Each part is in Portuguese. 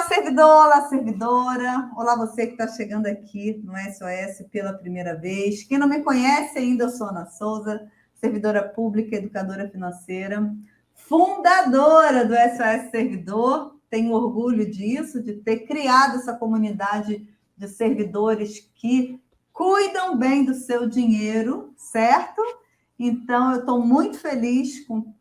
Olá, servidor, olá, servidora. Olá, você que está chegando aqui no SOS pela primeira vez. Quem não me conhece ainda, eu sou Ana Souza, servidora pública, educadora financeira, fundadora do SOS Servidor. Tenho orgulho disso, de ter criado essa comunidade de servidores que cuidam bem do seu dinheiro, certo? Então, eu estou muito feliz com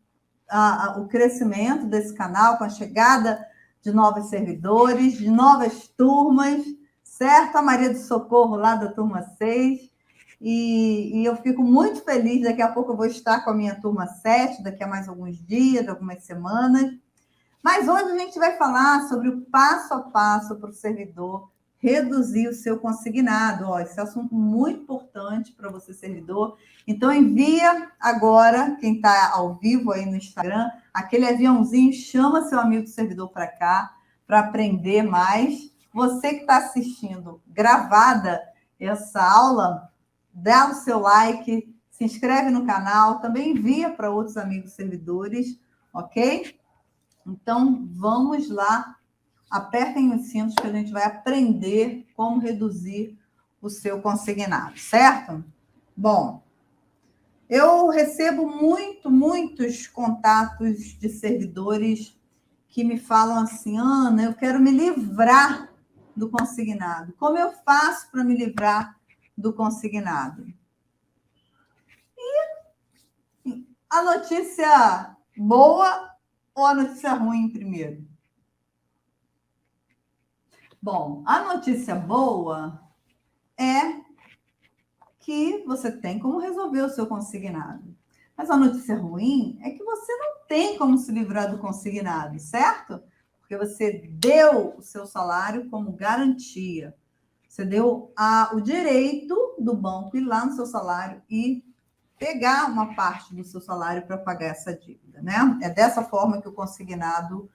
o crescimento desse canal, com a chegada de novos servidores, de novas turmas, certo? A Maria do Socorro, lá da turma 6. E eu fico muito feliz. Daqui a pouco eu vou estar com a minha turma 7, daqui a mais alguns dias, algumas semanas. Mas hoje a gente vai falar sobre o passo a passo para o servidor reduzir o seu consignado. Ó, esse é um assunto muito importante para você, servidor. Então, envia agora, quem está ao vivo aí no Instagram, aquele aviãozinho, chama seu amigo servidor para cá, para aprender mais. Você que está assistindo gravada essa aula, dá o seu like, se inscreve no canal, também envia para outros amigos servidores, ok? Então, vamos lá. Apertem os cintos que a gente vai aprender como reduzir o seu consignado, certo? Bom, eu recebo muitos contatos de servidores que me falam assim, Ana, eu quero me livrar do consignado. Como eu faço para me livrar do consignado? E a notícia boa ou a notícia ruim primeiro? Bom, a notícia boa é que você tem como resolver o seu consignado. Mas a notícia ruim é que você não tem como se livrar do consignado, certo? Porque você deu o seu salário como garantia. Você deu o direito do banco ir lá no seu salário e pegar uma parte do seu salário para pagar essa dívida, né? É dessa forma que o consignado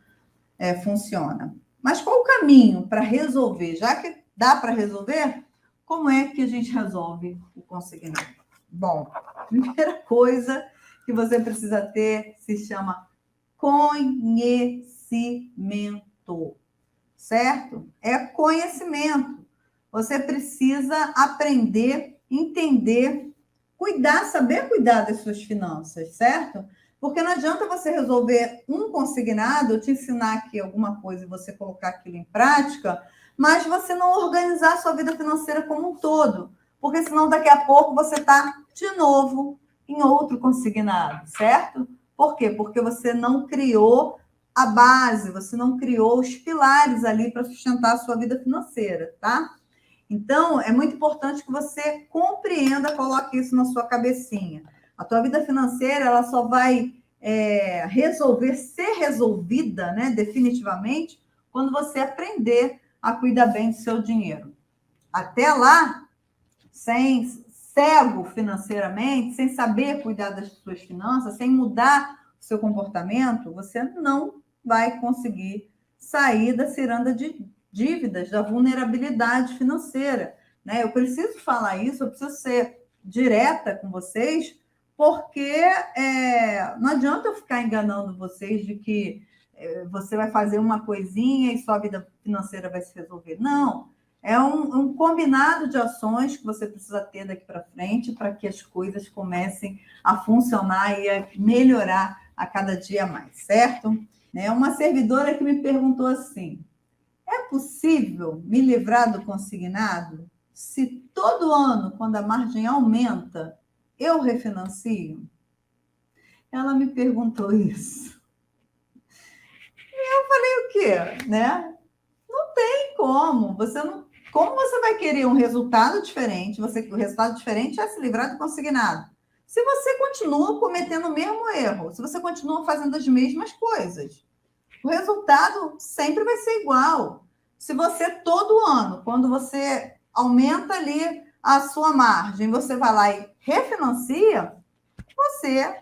funciona. Mas qual o caminho para resolver? Já que dá para resolver, como é que a gente resolve o consignado? Bom, a primeira coisa que você precisa ter se chama conhecimento, certo? É conhecimento. Você precisa aprender, entender, saber cuidar das suas finanças, certo? Porque não adianta você resolver um consignado, eu te ensinar aqui alguma coisa e você colocar aquilo em prática, mas você não organizar a sua vida financeira como um todo. Porque senão daqui a pouco você está de novo em outro consignado, certo? Por quê? Porque você não criou a base, você não criou os pilares ali para sustentar a sua vida financeira, tá? Então, é muito importante que você compreenda, coloque isso na sua cabecinha. A tua vida financeira, ela só vai ser resolvida, né, definitivamente, quando você aprender a cuidar bem do seu dinheiro. Até lá, cego financeiramente, sem saber cuidar das suas finanças, sem mudar o seu comportamento, você não vai conseguir sair da ciranda de dívidas, da vulnerabilidade financeira, né? Eu preciso falar isso, eu preciso ser direta com vocês, porque não adianta eu ficar enganando vocês de que você vai fazer uma coisinha e sua vida financeira vai se resolver. Não, é um combinado de ações que você precisa ter daqui para frente para que as coisas comecem a funcionar e a melhorar a cada dia mais, certo? Uma servidora que me perguntou assim, é possível me livrar do consignado se todo ano, quando a margem aumenta, eu refinancio? Ela me perguntou isso. E eu falei o quê? Não tem como. Como você vai querer um resultado diferente? O resultado diferente é se livrar do consignado. Se você continua cometendo o mesmo erro, se você continua fazendo as mesmas coisas, o resultado sempre vai ser igual. Se você, todo ano, quando você aumenta ali a sua margem, você vai lá e refinancia, você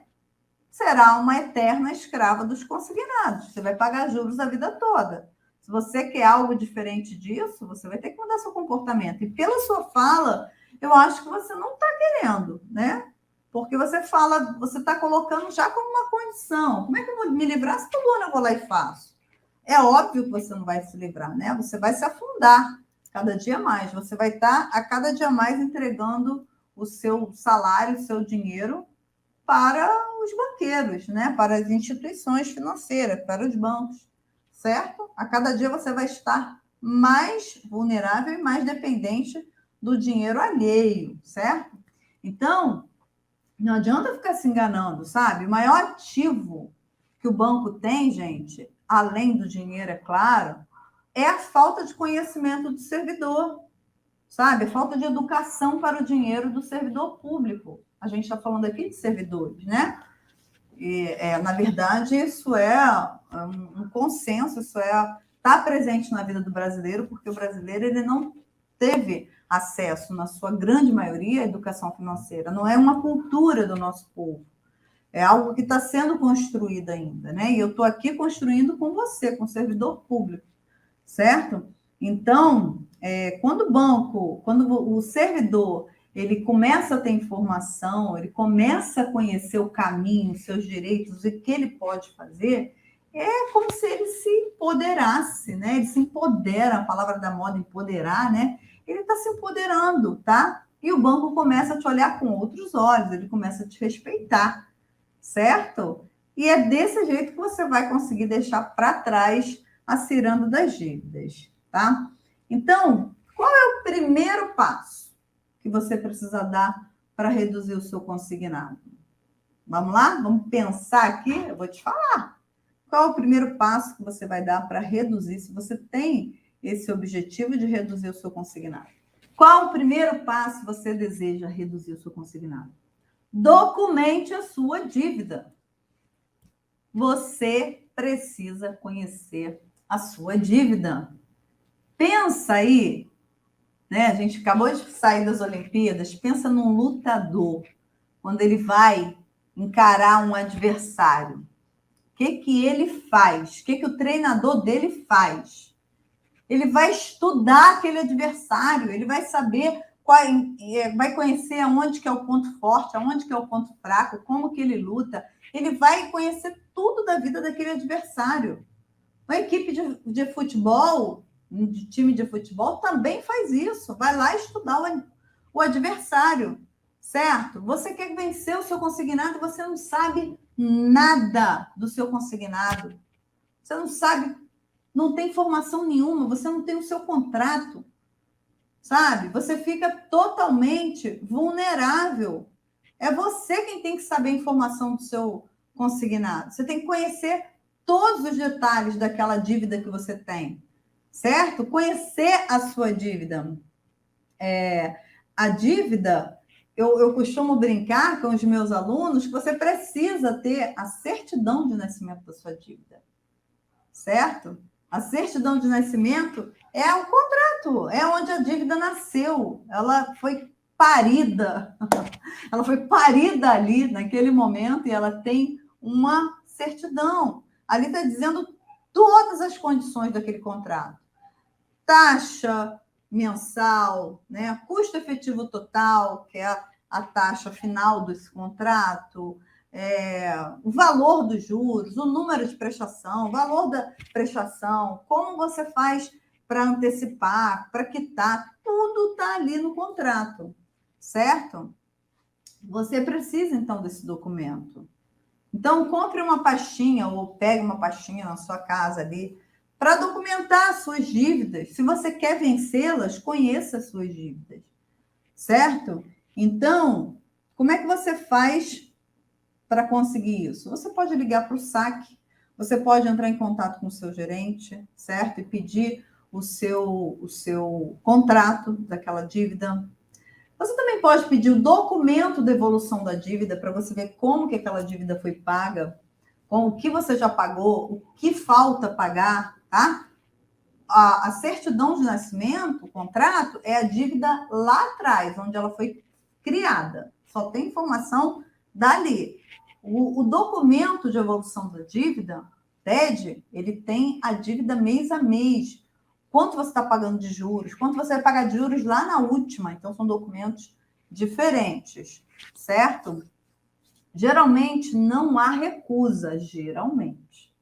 será uma eterna escrava dos consignados. Você vai pagar juros a vida toda. Se você quer algo diferente disso, você vai ter que mudar seu comportamento. E pela sua fala, eu acho que você não está querendo, né? Porque você está colocando já como uma condição. Como é que eu vou me livrar se todo ano eu vou lá e faço? é óbvio que você não vai se livrar, né? Você vai se afundar cada dia mais. Você vai estar a cada dia mais entregando o seu salário, o seu dinheiro para os banqueiros, né? Para as instituições financeiras, para os bancos, certo? A cada dia você vai estar mais vulnerável e mais dependente do dinheiro alheio, certo? Então, não adianta ficar se enganando, sabe? O maior ativo que o banco tem, gente, além do dinheiro, é claro, é a falta de conhecimento do servidor, sabe? A falta de educação para o dinheiro do servidor público. A gente está falando aqui de servidores, né? E, na verdade, isso é um consenso, isso está presente na vida do brasileiro, porque o brasileiro ele não teve acesso, na sua grande maioria, à educação financeira. Não é uma cultura do nosso povo. É algo que está sendo construído ainda, né? E eu estou aqui construindo com você, com o servidor público, certo? Então, quando o banco, quando o servidor, ele começa a ter informação, ele começa a conhecer o caminho, os seus direitos, e o que ele pode fazer, é como se ele se empoderasse, né? Ele se empodera, a palavra da moda, empoderar, né? Ele está se empoderando, tá? E o banco começa a te olhar com outros olhos, ele começa a te respeitar, certo? E é desse jeito que você vai conseguir deixar para trás a ciranda das dívidas, tá? Então, qual é o primeiro passo que você precisa dar para reduzir o seu consignado? Vamos lá? Vamos pensar aqui? Eu vou te falar. Qual é o primeiro passo que você vai dar para reduzir, se você tem esse objetivo de reduzir o seu consignado? Qual o primeiro passo que você deseja reduzir o seu consignado? Documente a sua dívida. Você precisa conhecer a sua dívida. Pensa aí, né? A gente acabou de sair das Olimpíadas, pensa num lutador, quando ele vai encarar um adversário. O que ele faz? O que o treinador dele faz? Ele vai estudar aquele adversário, ele vai saber vai conhecer aonde que é o ponto forte, aonde que é o ponto fraco, como que ele luta. Ele vai conhecer tudo da vida daquele adversário. Uma equipe de futebol, de time de futebol, também faz isso. Vai lá estudar o adversário, certo? Você quer vencer o seu consignado, você não sabe nada do seu consignado. Você não sabe, não tem informação nenhuma, você não tem o seu contrato, sabe? Você fica totalmente vulnerável. É você quem tem que saber a informação do seu consignado. Você tem que conhecer todos os detalhes daquela dívida que você tem, certo? Conhecer a sua dívida. A dívida, eu costumo brincar com os meus alunos que você precisa ter a certidão de nascimento da sua dívida, certo? A certidão de nascimento é o contrato, é onde a dívida nasceu, ela foi parida, ela foi parida ali naquele momento e ela tem uma certidão. Ali está dizendo todas as condições daquele contrato. Taxa mensal, né? Custo efetivo total, que é a taxa final desse contrato, o valor dos juros, o número de prestação, o valor da prestação, como você faz para antecipar, para quitar, tudo está ali no contrato, certo? Você precisa, então, desse documento. Então, compre uma pastinha ou pegue uma pastinha na sua casa ali para documentar as suas dívidas. Se você quer vencê-las, conheça as suas dívidas, certo? Então, como é que você faz para conseguir isso? Você pode ligar para o saque, você pode entrar em contato com o seu gerente, certo? E pedir o seu contrato daquela dívida. Você também pode pedir o documento de evolução da dívida para você ver como que aquela dívida foi paga, com o que você já pagou, o que falta pagar, tá? A certidão de nascimento, o contrato, é a dívida lá atrás, onde ela foi criada. Só tem informação dali. O documento de evolução da dívida, TED, ele tem a dívida mês a mês. Quanto você está pagando de juros, quanto você vai pagar de juros lá na última. Então, são documentos diferentes, certo? Geralmente, não há recusa, geralmente.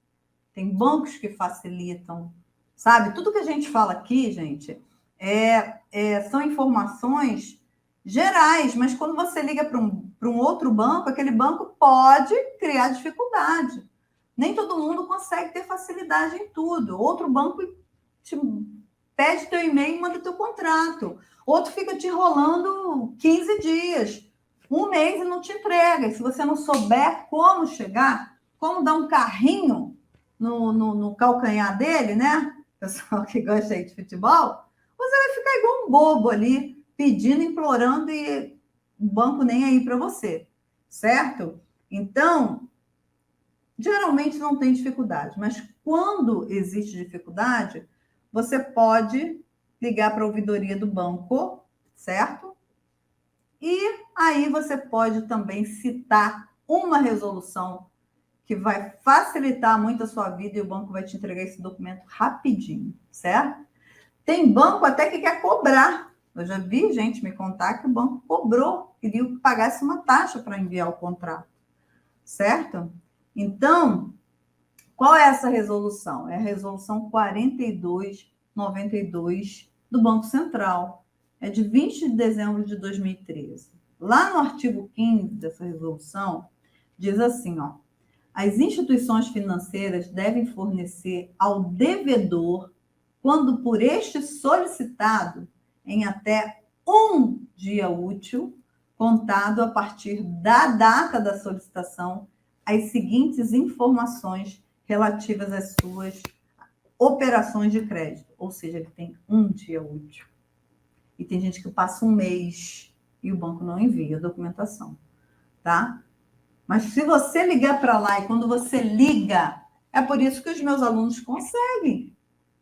tem bancos que facilitam, sabe? Tudo que a gente fala aqui, gente, são informações gerais, mas quando você liga para um outro banco, aquele banco pode criar dificuldade. Nem todo mundo consegue ter facilidade em tudo. Outro banco te pede teu e-mail e manda teu contrato. Outro fica te enrolando 15 dias, um mês e não te entrega. E se você não souber como chegar, como dar um carrinho no calcanhar dele, né? Pessoal que gosta aí de futebol, você vai ficar igual um bobo ali, pedindo, implorando e o banco nem aí para você, certo? Então, geralmente não tem dificuldade, mas quando existe dificuldade, você pode ligar para a ouvidoria do banco, certo? E aí você pode também citar uma resolução que vai facilitar muito a sua vida e o banco vai te entregar esse documento rapidinho, certo? Tem banco até que quer cobrar. Eu já vi gente me contar que o banco cobrou, queria que pagasse uma taxa para enviar o contrato, certo? Então, qual é essa resolução? É a resolução 4292 do Banco Central. É de 20 de dezembro de 2013. Lá no artigo 15 dessa resolução, diz assim, ó, as instituições financeiras devem fornecer ao devedor, quando por este solicitado, em até um dia útil, contado a partir da data da solicitação, as seguintes informações relativas às suas operações de crédito. Ou seja, ele tem um dia útil. E tem gente que passa um mês e o banco não envia a documentação, tá? Mas se você ligar para lá e quando você liga, é por isso que os meus alunos conseguem,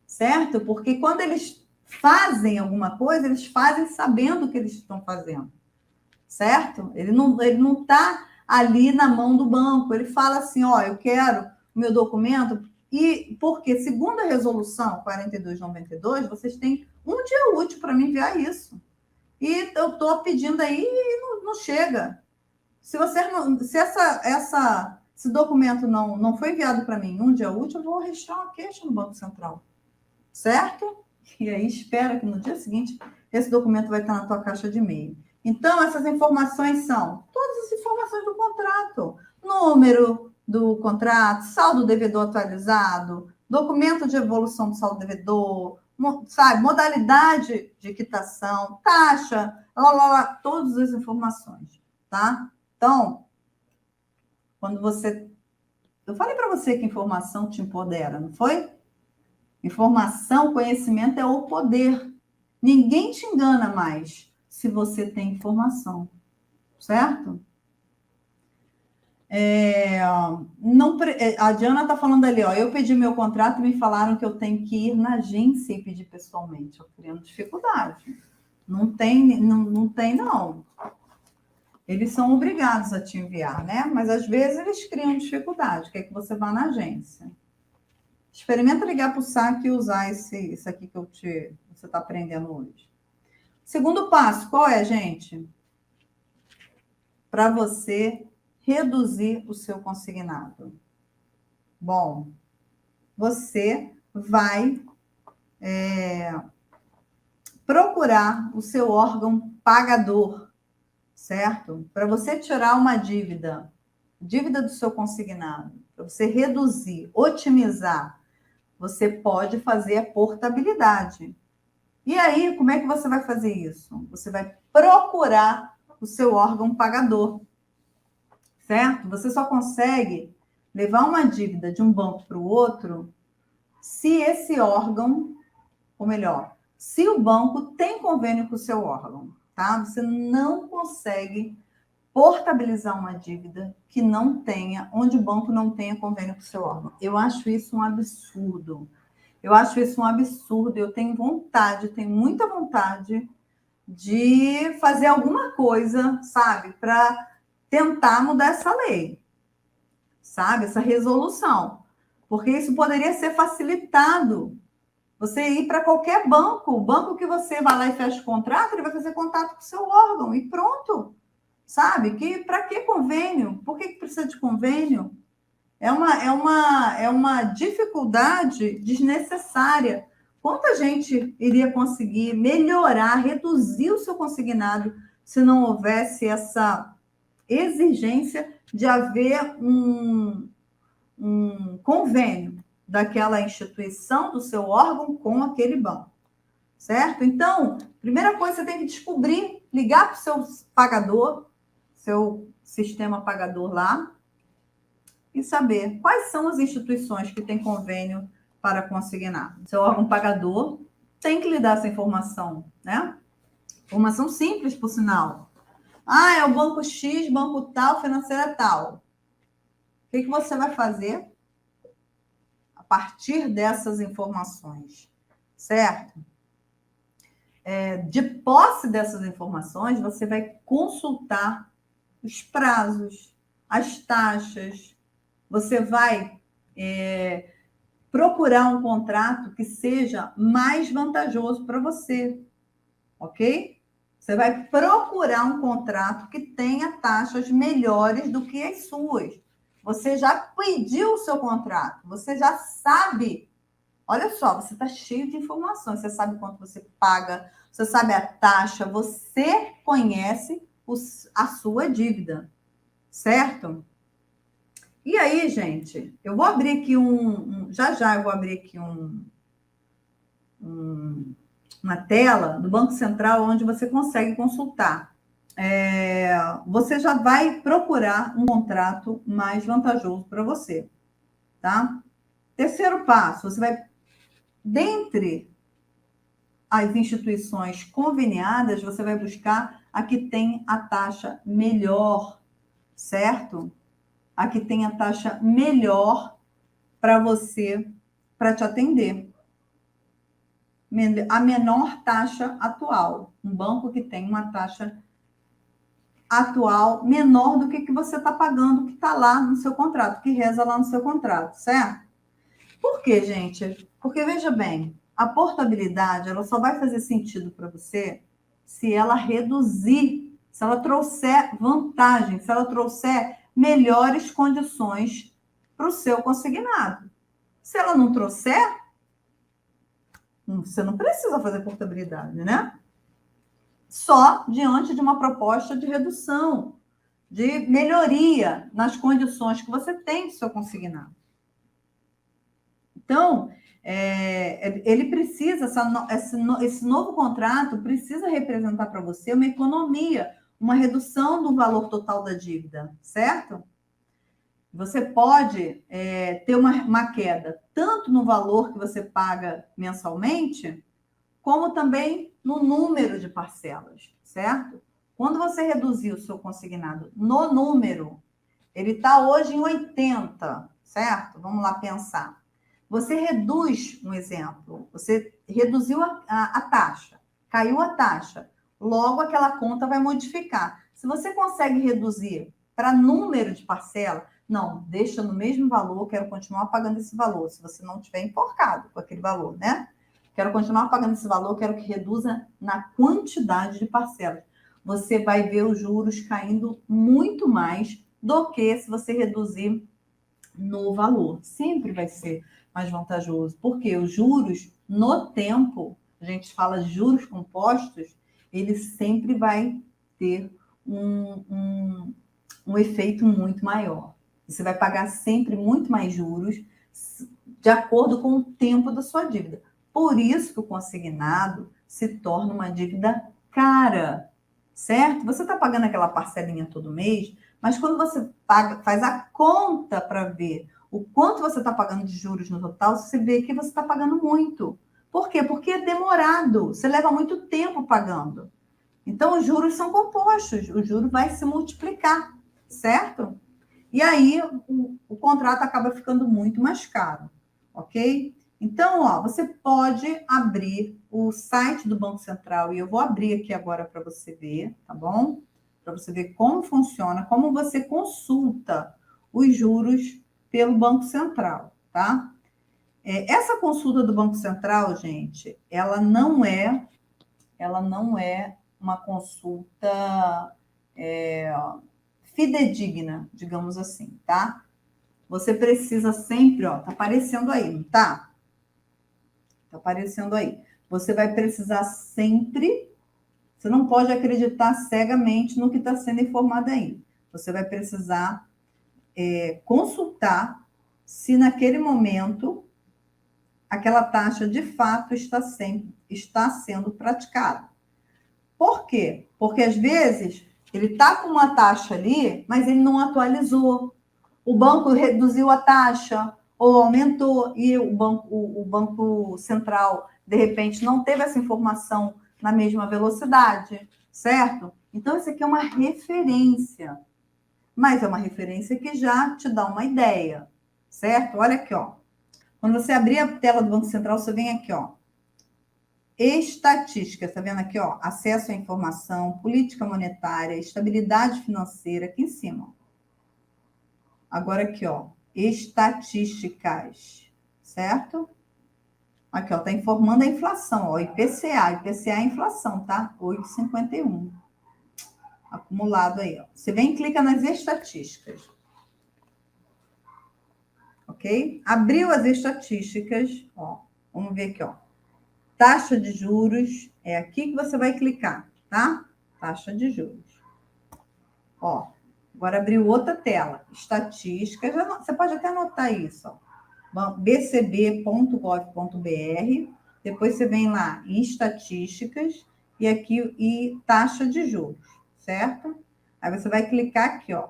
certo? Porque quando eles fazem alguma coisa, eles fazem sabendo o que eles estão fazendo, certo? Ele não está ali na mão do banco. Ele fala assim, ó, eu quero o meu documento, e porque, segundo a resolução 4292, vocês têm um dia útil para me enviar isso. E eu estou pedindo aí e não chega. Se esse documento não foi enviado para mim em um dia útil, eu vou registrar uma queixa no Banco Central, certo? E aí espera que no dia seguinte esse documento vai estar na tua caixa de e-mail. Então, essas informações são todas as informações do contrato. Número do contrato, saldo devedor atualizado, documento de evolução do saldo devedor, sabe, modalidade de quitação, taxa, todas as informações, tá? Então, quando você... Eu falei para você que informação te empodera, não foi? Informação, conhecimento é o poder. Ninguém te engana mais se você tem informação, certo? A Diana está falando ali, ó, eu pedi meu contrato e me falaram que eu tenho que ir na agência e pedir pessoalmente. Eu criando dificuldade. Não tem, não. Eles são obrigados a te enviar, né? Mas às vezes eles criam dificuldade, quer que você vá na agência. Experimenta ligar para o saque e usar isso aqui que você está aprendendo hoje. Segundo passo, qual é, gente? Para você reduzir o seu consignado. Bom, você vai procurar o seu órgão pagador, certo? Para você tirar uma dívida do seu consignado, para você reduzir, otimizar, você pode fazer a portabilidade. E aí, como é que você vai fazer isso? Você vai procurar o seu órgão pagador, certo? Você só consegue levar uma dívida de um banco para o outro se esse órgão, ou melhor, se o banco tem convênio com o seu órgão, tá? Você não consegue portabilizar uma dívida que não tenha, onde o banco não tenha convênio com o seu órgão. Eu acho isso um absurdo. Eu tenho muita vontade de fazer alguma coisa, sabe, para tentar mudar essa lei, sabe, essa resolução, porque isso poderia ser facilitado. Você ir para qualquer banco, o banco que você vai lá e fecha o contrato, ele vai fazer contato com o seu órgão e pronto, sabe? Para que convênio? Por que precisa de convênio? É uma dificuldade desnecessária. Quanta gente iria conseguir melhorar, reduzir o seu consignado se não houvesse essa exigência de haver um convênio daquela instituição, do seu órgão com aquele banco, certo? Então, primeira coisa, você tem que descobrir, ligar para o seu pagador, seu sistema pagador lá, e saber quais são as instituições que têm convênio para consignado. Seu órgão pagador tem que lhe dar essa informação, né? Informação simples, por sinal. Ah, é o banco X, banco tal, financeira tal. O que você vai fazer a partir dessas informações, certo? De posse dessas informações, você vai consultar os prazos, as taxas, você vai procurar um contrato que seja mais vantajoso para você, ok? Você vai procurar um contrato que tenha taxas melhores do que as suas. Você já pediu o seu contrato, você já sabe. Olha só, você está cheio de informações, você sabe quanto você paga, você sabe a taxa, você conhece a sua dívida, certo? E aí, gente, eu vou abrir aqui já eu vou abrir aqui uma tela do Banco Central onde você consegue consultar. Você já vai procurar um contrato mais vantajoso para você, tá? Terceiro passo, você vai, dentre as instituições conveniadas, você vai buscar a que tem a taxa melhor, certo? A que tem a taxa melhor para você, para te atender. A menor taxa atual. Um banco que tem uma taxa atual menor do que você está pagando, que está lá no seu contrato, que reza lá no seu contrato, certo? Por quê, gente? Porque, veja bem, a portabilidade ela só vai fazer sentido para você se ela reduzir, se ela trouxer vantagem, se ela trouxer melhores condições para o seu consignado. Se ela não trouxer, você não precisa fazer portabilidade, né? Só diante de uma proposta de redução, de melhoria nas condições que você tem do seu consignado. Então, ele precisa, esse novo contrato precisa representar para você uma economia, uma redução do valor total da dívida, certo? Você pode ter uma queda tanto no valor que você paga mensalmente, como também no número de parcelas, certo? Quando você reduzir o seu consignado no número, ele está hoje em 80, certo? Vamos lá pensar. Você reduz, um exemplo, você reduziu a taxa, caiu a taxa, logo aquela conta vai modificar. Se você consegue reduzir para número de parcela, não, deixa no mesmo valor, quero continuar pagando esse valor, se você não tiver enforcado com aquele valor, né? Quero continuar pagando esse valor, quero que reduza na quantidade de parcelas. Você vai ver os juros caindo muito mais do que se você reduzir no valor. Sempre vai ser mais vantajoso, porque os juros no tempo, a gente fala de juros compostos, ele sempre vai ter um efeito muito maior. Você vai pagar sempre muito mais juros de acordo com o tempo da sua dívida. Por isso que o consignado se torna uma dívida cara, certo? Você está pagando aquela parcelinha todo mês, mas quando você faz a conta para ver o quanto você está pagando de juros no total, você vê que você está pagando muito. Por quê? Porque é demorado, você leva muito tempo pagando. Então, os juros são compostos, o juro vai se multiplicar, certo? E aí, o contrato acaba ficando muito mais caro, ok? Então, você pode abrir o site do Banco Central, e eu vou abrir aqui agora para você ver, tá bom? Para você ver como funciona, como você consulta os juros pelo Banco Central, tá? Essa consulta do Banco Central, gente, ela não é uma consulta fidedigna, digamos assim, tá? você precisa sempre, ó, tá aparecendo aí, não tá? Tá aparecendo aí. Você vai precisar sempre, você não pode acreditar cegamente no que está sendo informado aí. Você vai precisar consultar se naquele momento aquela taxa de fato está sendo praticada. Por quê? Porque às vezes ele está com uma taxa ali, mas ele não atualizou. O banco reduziu a taxa ou aumentou e o banco central, de repente, não teve essa informação na mesma velocidade, certo? Então, isso aqui é uma referência, mas é uma referência que já te dá uma ideia, certo? Olha aqui, ó. Quando você abrir a tela do Banco Central, você vem aqui, ó. Estatística, tá vendo aqui, ó? Acesso à informação, política monetária, estabilidade financeira, aqui em cima. Agora aqui, ó. Estatísticas, certo? Aqui, ó, tá informando a inflação, ó. IPCA. IPCA é a inflação, tá? 8,51. Acumulado aí, ó. Você vem e clica nas estatísticas. Ok? Abriu as estatísticas, ó. Vamos ver aqui, ó. Taxa de juros, é aqui que você vai clicar, tá? Taxa de juros. Ó, agora abriu outra tela, estatísticas, você pode até anotar isso, ó. bcb.gov.br, depois você vem lá em estatísticas e aqui e taxa de juros, certo? Aí você vai clicar aqui, ó,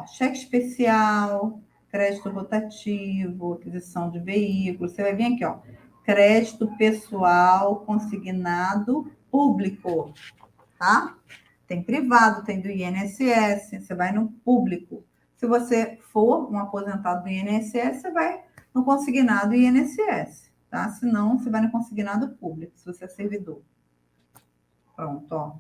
cheque especial, crédito rotativo, aquisição de veículos, você vai vir aqui, ó, crédito pessoal consignado público, tá? Tem privado, tem do INSS, você vai no público. Se você for um aposentado do INSS, você vai no consignado INSS, tá? Se não, você vai no consignado público, se você é servidor. Pronto, ó.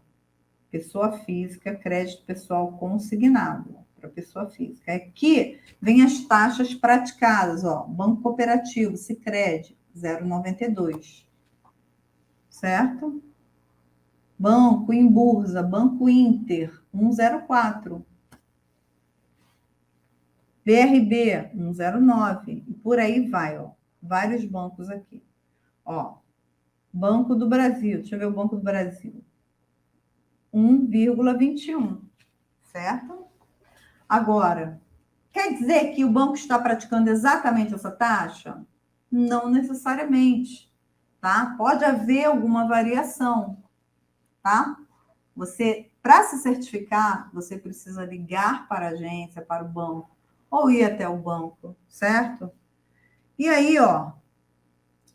Pessoa física, crédito pessoal consignado para pessoa física. Aqui vem as taxas praticadas, ó. Banco Cooperativo, Sicredi, 0,92. Certo? Banco Imbursa, Banco Inter, 1,04. BRB, 1,09. E por aí vai, ó. Vários bancos aqui. Ó, Banco do Brasil, deixa eu ver o Banco do Brasil. 1,21, certo? Agora, quer dizer que o banco está praticando exatamente essa taxa? Não necessariamente, tá? Pode haver alguma variação, tá? Você, para se certificar, você precisa ligar para a agência, para o banco, ou ir até o banco, certo? E aí, ó,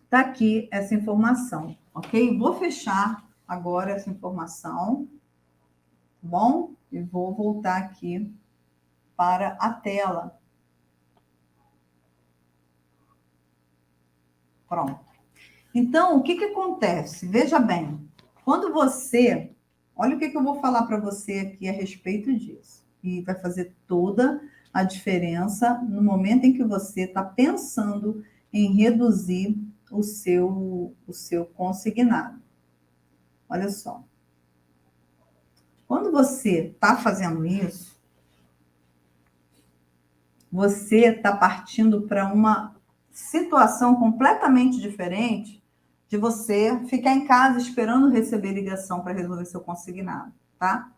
tá aqui essa informação, ok? Vou fechar agora essa informação, tá bom? E vou voltar aqui para a tela. Pronto. Então, o que acontece? Veja bem, quando você... Olha o que eu vou falar para você aqui a respeito disso. E vai fazer toda a diferença no momento em que você está pensando em reduzir o seu consignado. Olha só. Quando você está fazendo isso, você está partindo para uma situação completamente diferente de você ficar em casa esperando receber ligação para resolver seu consignado, tá?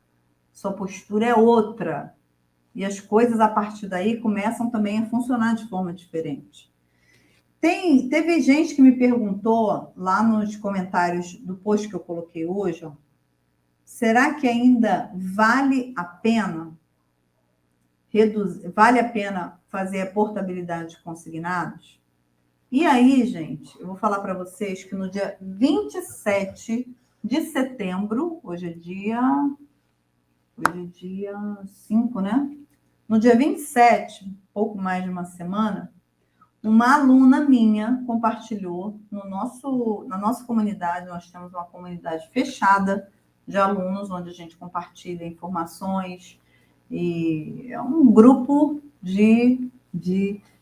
Sua postura é outra. E as coisas, a partir daí, começam também a funcionar de forma diferente. Teve gente que me perguntou lá nos comentários do post que eu coloquei hoje, ó, será que ainda vale a pena fazer a portabilidade de consignados? E aí, gente, eu vou falar para vocês que no dia 27 de setembro, hoje é dia 5, né? No dia 27, pouco mais de uma semana, uma aluna minha compartilhou na nossa comunidade, nós temos uma comunidade fechada de alunos, onde a gente compartilha informações, e é um grupo de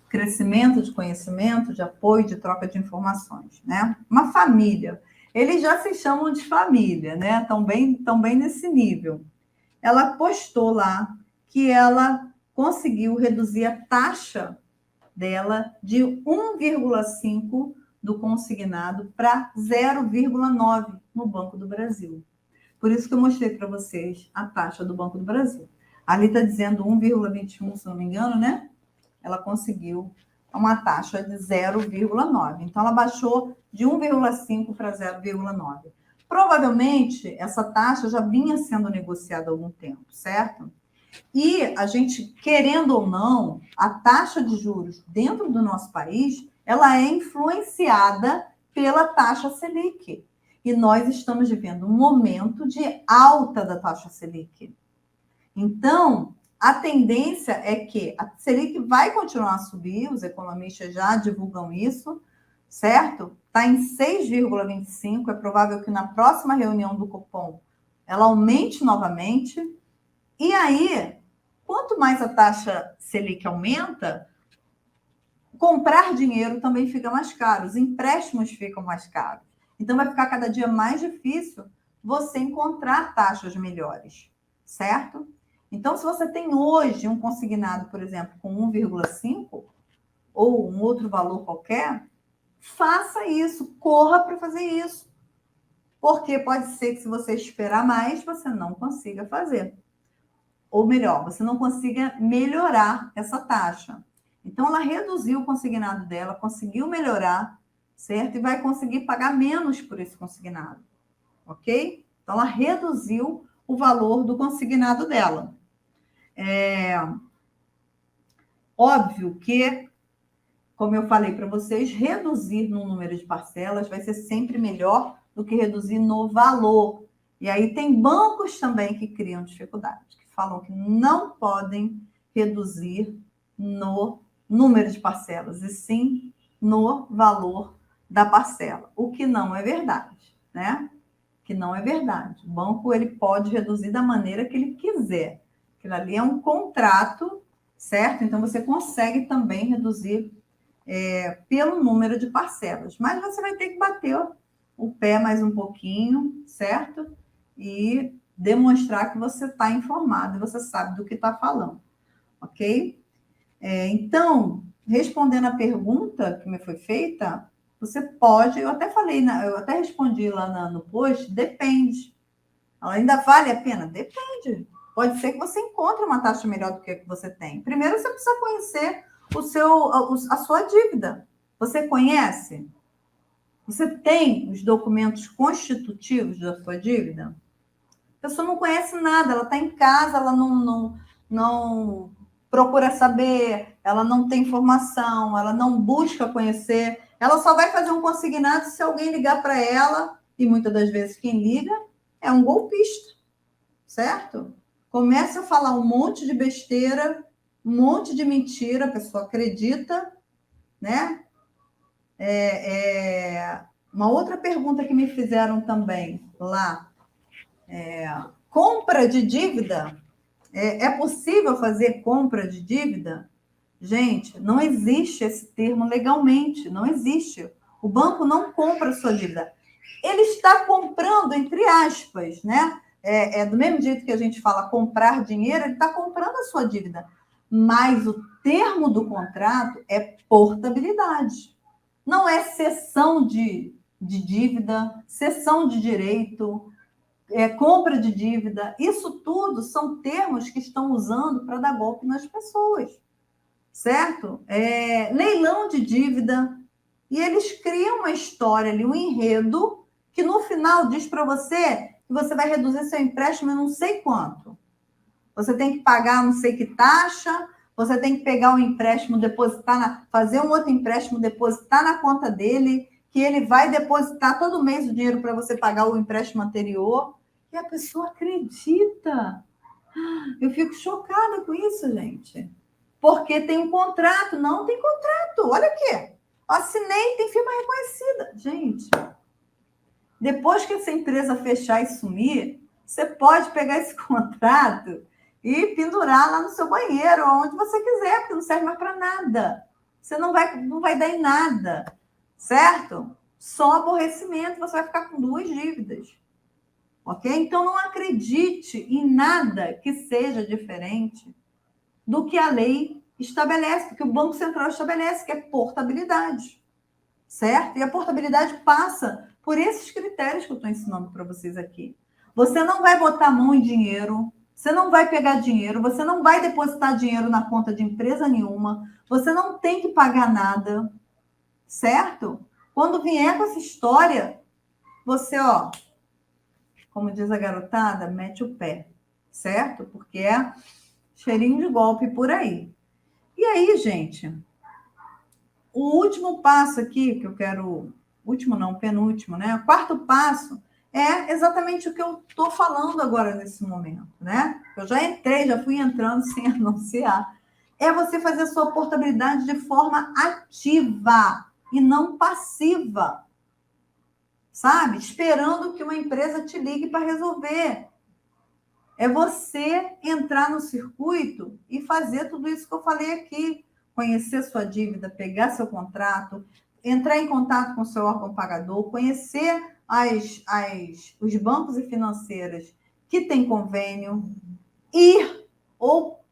crescimento de conhecimento, de apoio, de troca de informações, né? Uma família. Eles já se chamam de família, né? Tão bem nesse nível. Ela postou lá que ela conseguiu reduzir a taxa dela de 1,5 do consignado para 0,9 no Banco do Brasil. Por isso que eu mostrei para vocês a taxa do Banco do Brasil. Ali está dizendo 1,21, se não me engano, né? Ela conseguiu uma taxa de 0,9. Então, ela baixou de 1,5 para 0,9. Provavelmente, essa taxa já vinha sendo negociada há algum tempo, certo? E a gente, querendo ou não, a taxa de juros dentro do nosso país, ela é influenciada pela taxa Selic. E nós estamos vivendo um momento de alta da taxa Selic. Então, a tendência é que a Selic vai continuar a subir, os economistas já divulgam isso, certo? Está em 6,25, é provável que na próxima reunião do Copom ela aumente novamente. E aí, quanto mais a taxa Selic aumenta, comprar dinheiro também fica mais caro, os empréstimos ficam mais caros. Então, vai ficar cada dia mais difícil você encontrar taxas melhores, certo? Então, se você tem hoje um consignado, por exemplo, com 1,5 ou um outro valor qualquer, faça isso, corra para fazer isso. Porque pode ser que se você esperar mais, você não consiga fazer. Ou melhor, você não consiga melhorar essa taxa. Então, ela reduziu o consignado dela, conseguiu melhorar, certo? E vai conseguir pagar menos por esse consignado, ok? Então, ela reduziu o valor do consignado dela. Óbvio que, como eu falei para vocês, reduzir no número de parcelas vai ser sempre melhor do que reduzir no valor. E aí tem bancos também que criam dificuldade, que falam que não podem reduzir no número de parcelas, e sim no valor da parcela, o que não é verdade, né? Que não é verdade. O banco ele pode reduzir da maneira que ele quiser. Aquilo ali é um contrato, certo? Então você consegue também reduzir pelo número de parcelas, mas você vai ter que bater o pé mais um pouquinho, certo? E demonstrar que você está informado, você sabe do que está falando, ok? Então, respondendo a pergunta que me foi feita, você pode, eu até falei, eu até respondi lá no post, depende. Ela ainda vale a pena? Depende. Pode ser que você encontre uma taxa melhor do que a que você tem. Primeiro, você precisa conhecer a sua dívida. Você conhece? Você tem os documentos constitutivos da sua dívida? A pessoa não conhece nada, ela está em casa, ela não procura saber, ela não tem informação, ela não busca conhecer, ela só vai fazer um consignado se alguém ligar para ela, e muitas das vezes quem liga é um golpista, certo? Começa a falar um monte de besteira, um monte de mentira, a pessoa acredita, né? Uma outra pergunta que me fizeram também lá, compra de dívida, é possível fazer compra de dívida? Gente, não existe esse termo legalmente, não existe. O banco não compra a sua dívida. Ele está comprando, entre aspas, né? Do mesmo jeito que a gente fala comprar dinheiro, ele está comprando a sua dívida. Mas o termo do contrato é portabilidade. Não é cessão de dívida, cessão de direito, compra de dívida. Isso tudo são termos que estão usando para dar golpe nas pessoas, certo? Leilão de dívida. E eles criam uma história ali, um enredo, que no final diz para você que você vai reduzir seu empréstimo em não sei quanto. Você tem que pagar não sei que taxa, você tem que pegar um empréstimo, fazer um outro empréstimo, depositar na conta dele, que ele vai depositar todo mês o dinheiro para você pagar o empréstimo anterior. E a pessoa acredita. Eu fico chocada com isso, gente. Porque tem um contrato. Não tem contrato. Olha aqui. Assinei, tem firma reconhecida. Gente, depois que essa empresa fechar e sumir, você pode pegar esse contrato e pendurar lá no seu banheiro, onde você quiser, porque não serve mais para nada. Você não vai dar em nada, certo? Só aborrecimento, você vai ficar com 2 dívidas. Ok? Então, não acredite em nada que seja diferente do que a lei estabelece, do que o Banco Central estabelece, que é portabilidade, certo? E a portabilidade passa por esses critérios que eu estou ensinando para vocês aqui. Você não vai botar a mão em dinheiro, você não vai pegar dinheiro, você não vai depositar dinheiro na conta de empresa nenhuma, você não tem que pagar nada, certo? Quando vier com essa história, você, ó, como diz a garotada, mete o pé, certo? Porque é cheirinho de golpe por aí. E aí, gente, o último passo aqui que eu quero... Último não, penúltimo, né? O quarto passo é exatamente o que eu estou falando agora nesse momento, né? Eu já entrei, já fui entrando sem anunciar. É você fazer a sua portabilidade de forma ativa e não passiva, sabe? Esperando que uma empresa te ligue para resolver. É você entrar no circuito e fazer tudo isso que eu falei aqui. Conhecer sua dívida, pegar seu contrato, entrar em contato com o seu órgão pagador, conhecer os bancos e financeiras que têm convênio, ir ou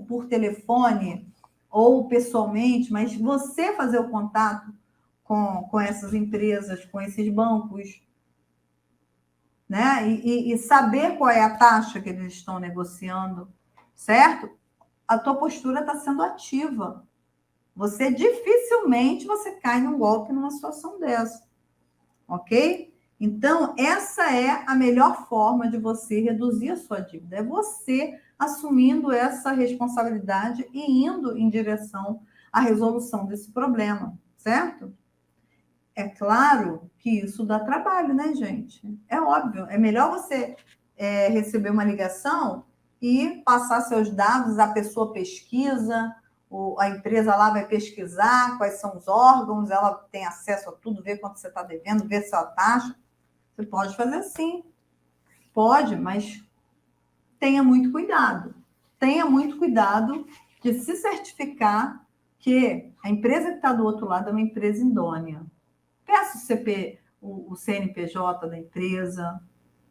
por telefone ou pessoalmente, mas você fazer o contato com essas empresas, com esses bancos, né? E saber qual é a taxa que eles estão negociando, certo? A tua postura está sendo ativa. Você dificilmente você cai num golpe numa situação dessa, ok? Então, essa é a melhor forma de você reduzir a sua dívida. É você assumindo essa responsabilidade e indo em direção à resolução desse problema, certo? É claro que isso dá trabalho, né, gente? É óbvio. É melhor você receber uma ligação e passar seus dados, a pessoa pesquisa, a empresa lá vai pesquisar quais são os órgãos, ela tem acesso a tudo, ver quanto você está devendo, ver sua taxa. Você pode fazer assim. Pode, mas tenha muito cuidado. Tenha muito cuidado de se certificar que a empresa que está do outro lado é uma empresa idônea. Peça o CNPJ da empresa,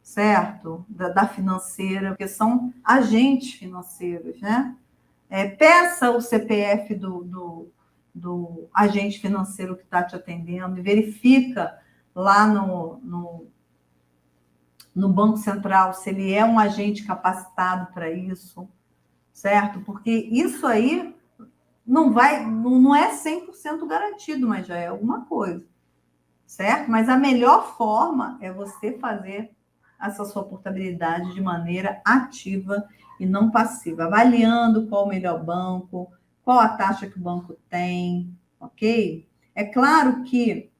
certo? Da financeira, porque são agentes financeiros, né? Peça o CPF do agente financeiro que está te atendendo e verifica lá no Banco Central se ele é um agente capacitado para isso, certo? Porque isso aí não é 100% garantido, mas já é alguma coisa, certo? Mas a melhor forma é você fazer essa sua portabilidade de maneira ativa e não passiva, avaliando qual o melhor banco, qual a taxa que o banco tem, ok? É claro que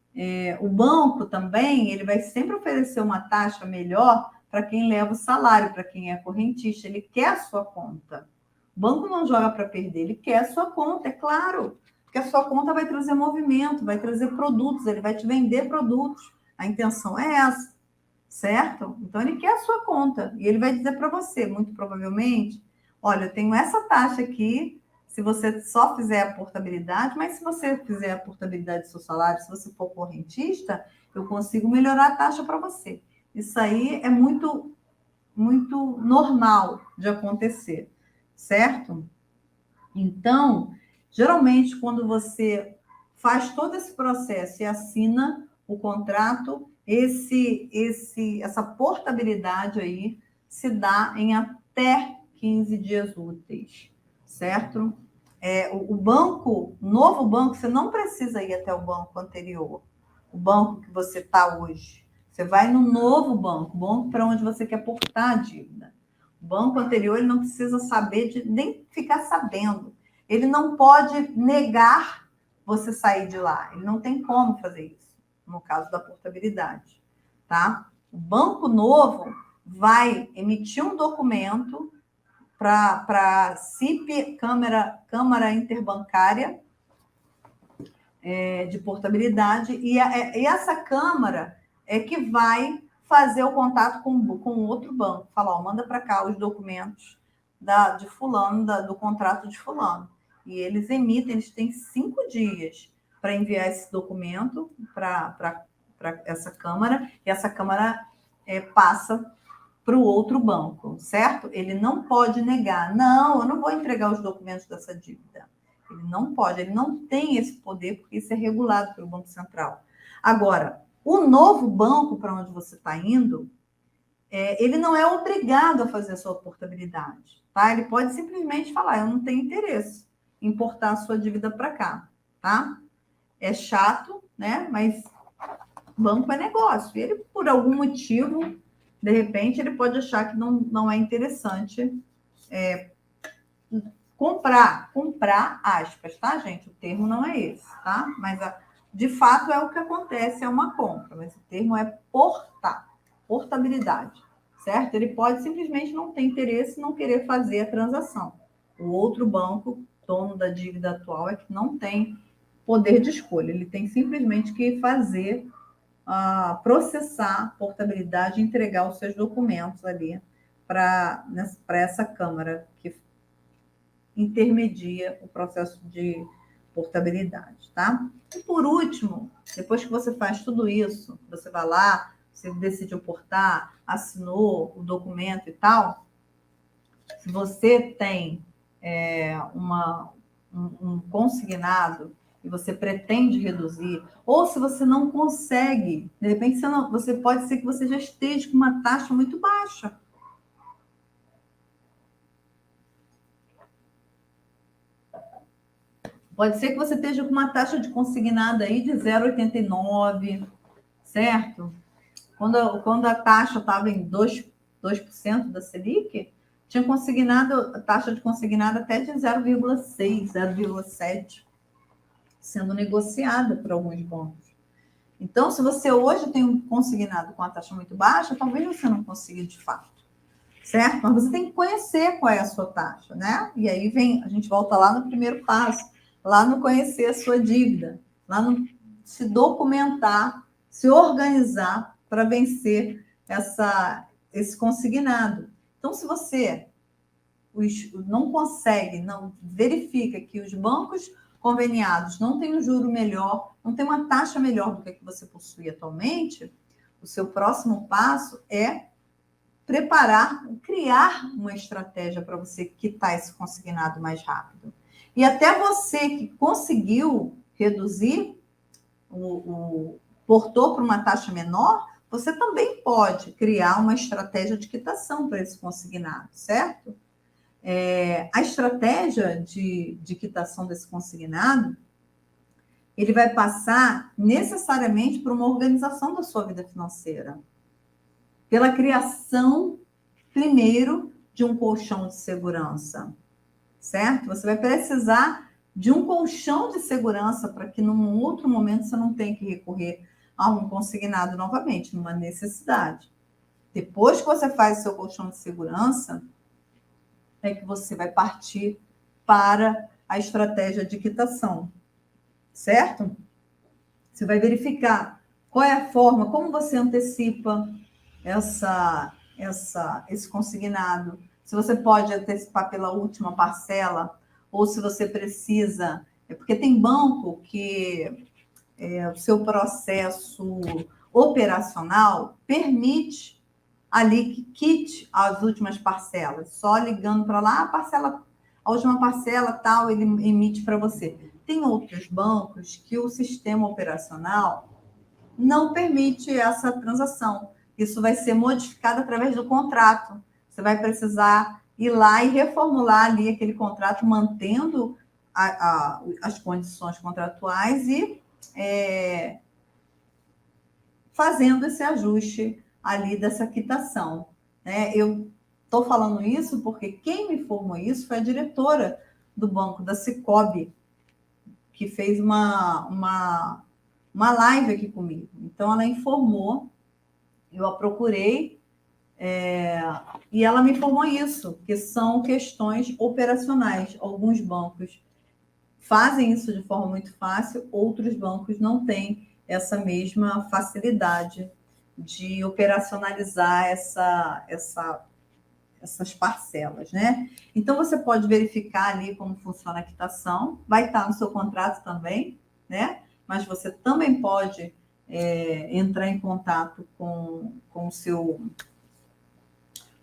o banco também ele vai sempre oferecer uma taxa melhor para quem leva o salário, para quem é correntista, ele quer a sua conta. O banco não joga para perder, ele quer a sua conta, é claro. Porque a sua conta vai trazer movimento, vai trazer produtos, ele vai te vender produtos. A intenção é essa, certo? Então, ele quer a sua conta. E ele vai dizer para você, muito provavelmente, olha, eu tenho essa taxa aqui, se você só fizer a portabilidade, mas se você fizer a portabilidade do seu salário, se você for correntista, eu consigo melhorar a taxa para você. Isso aí é muito, muito normal de acontecer, certo? Então, geralmente, quando você faz todo esse processo e assina o contrato, essa portabilidade aí se dá em até 15 dias úteis, certo? O banco, o novo banco, você não precisa ir até o banco anterior, o banco que você está hoje. Você vai no novo banco, banco para onde você quer portar a dívida. O banco anterior ele não precisa saber nem ficar sabendo. Ele não pode negar você sair de lá. Ele não tem como fazer isso, no caso da portabilidade, tá? O banco novo vai emitir um documento para CIP, Câmara Interbancária de Portabilidade, e essa Câmara é que vai fazer o contato com outro banco, falar, ó, manda para cá os documentos de fulano, do contrato de fulano. E eles emitem, eles têm 5 dias para enviar esse documento para essa Câmara, e essa Câmara passa para o outro banco, certo? Ele não pode negar, não, eu não vou entregar os documentos dessa dívida. Ele não pode, ele não tem esse poder, porque isso é regulado pelo Banco Central. Agora, o novo banco para onde você está indo, ele não é obrigado a fazer a sua portabilidade, tá? Ele pode simplesmente falar, eu não tenho interesse em importar a sua dívida para cá, tá? É chato, né? Mas banco é negócio. E ele, por algum motivo, de repente, ele pode achar que não é interessante comprar aspas, tá, gente? O termo não é esse, tá? Mas, de fato, é o que acontece, é uma compra, mas o termo é portabilidade, certo? Ele pode simplesmente não ter interesse e não querer fazer a transação. O outro banco, dono da dívida atual, é que não tem poder de escolha, ele tem simplesmente que fazer, processar a portabilidade e entregar os seus documentos ali para essa Câmara que intermedia o processo de portabilidade, tá? E por último, depois que você faz tudo isso, você vai lá, você decidiu portar, assinou o documento e tal, se você tem um consignado e você pretende reduzir, ou se você não consegue, de repente você pode ser que você já esteja com uma taxa muito baixa. Pode ser que você esteja com uma taxa de consignado aí de 0,89, certo? Quando a taxa estava em 2% da Selic, tinha consignado, a taxa de consignado até de 0,6, 0,7, sendo negociada por alguns bancos. Então, se você hoje tem um consignado com a taxa muito baixa, talvez você não consiga de fato, certo? Mas você tem que conhecer qual é a sua taxa, né? E aí a gente volta lá no primeiro passo, lá no conhecer a sua dívida, lá no se documentar, se organizar para vencer esse consignado. Então, se você não consegue, não verifica que os bancos conveniados não têm um juro melhor, não tem uma taxa melhor do que a que você possui atualmente, o seu próximo passo é criar uma estratégia para você quitar esse consignado mais rápido. E até você que conseguiu reduzir portou para uma taxa menor, você também pode criar uma estratégia de quitação para esse consignado, certo? A estratégia de quitação desse consignado, ele vai passar necessariamente por uma organização da sua vida financeira, pela criação, primeiro, de um colchão de segurança, certo? Você vai precisar de um colchão de segurança para que, num outro momento, você não tenha que recorrer a um consignado novamente, numa necessidade. Depois que você faz o seu colchão de segurança, é que você vai partir para a estratégia de quitação, certo? Você vai verificar qual é a forma, como você antecipa esse consignado, se você pode antecipar pela última parcela, ou se você precisa, porque tem banco que o seu processo operacional permite ali que quite as últimas parcelas, só ligando para lá, a última parcela tal, ele emite para você. Tem outros bancos que o sistema operacional não permite essa transação. Isso vai ser modificado através do contrato. Você vai precisar ir lá e reformular ali aquele contrato, mantendo as condições contratuais e fazendo esse ajuste ali dessa quitação, né? Eu estou falando isso porque quem me informou isso foi a diretora do banco, da Sicobi, que fez uma live aqui comigo. Então, ela informou, eu a procurei, e ela me informou isso, que são questões operacionais. Alguns bancos fazem isso de forma muito fácil, outros bancos não têm essa mesma facilidade de operacionalizar essas parcelas, né? Então, você pode verificar ali como funciona a quitação, vai estar no seu contrato também, né? Mas você também pode entrar em contato com o seu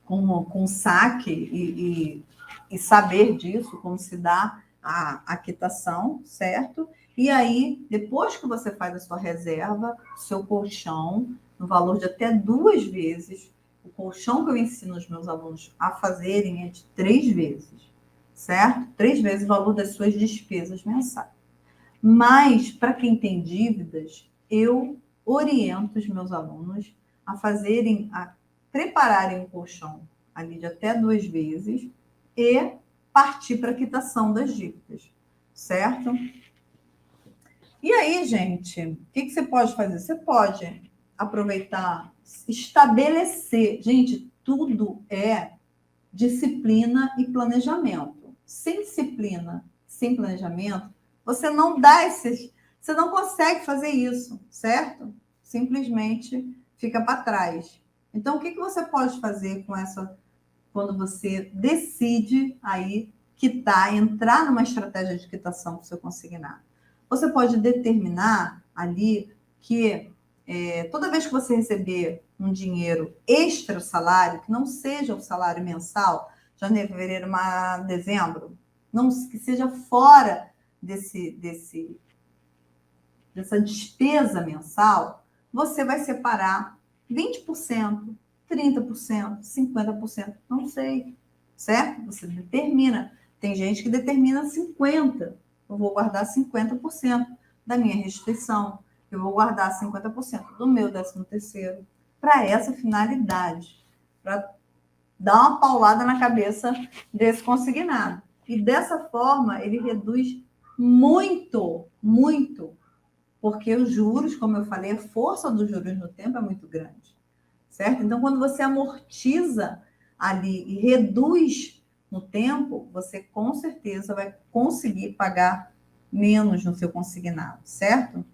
com saque e saber disso, como se dá a quitação, certo? E aí, depois que você faz a sua reserva, seu colchão, no valor de até 2 vezes, o colchão que eu ensino os meus alunos a fazerem é de 3 vezes, certo? 3 vezes o valor das suas despesas mensais. Mas, para quem tem dívidas, eu oriento os meus alunos a fazerem, a prepararem um colchão ali de até 2 vezes e partir para a quitação das dívidas, certo? E aí, gente, o que você pode fazer? Você pode aproveitar, estabelecer. Gente, tudo é disciplina e planejamento. Sem disciplina, sem planejamento, você não dá esses. Você não consegue fazer isso, certo? Simplesmente fica para trás. Então, o que você pode fazer com essa. Quando você decide aí quitar, entrar numa estratégia de quitação para o seu consignado? Você pode determinar ali que toda vez que você receber um dinheiro extra salário, que não seja o salário mensal, janeiro, fevereiro, março, dezembro, não, que seja fora dessa despesa mensal, você vai separar 20%, 30%, 50%, não sei, certo? Você determina. Tem gente que determina 50%. Eu vou guardar 50% da minha restituição. Eu vou guardar 50% do meu 13º para essa finalidade, para dar uma paulada na cabeça desse consignado. E dessa forma, ele reduz muito, muito, porque os juros, como eu falei, a força dos juros no tempo é muito grande, certo? Então, quando você amortiza ali e reduz no tempo, você com certeza vai conseguir pagar menos no seu consignado, certo?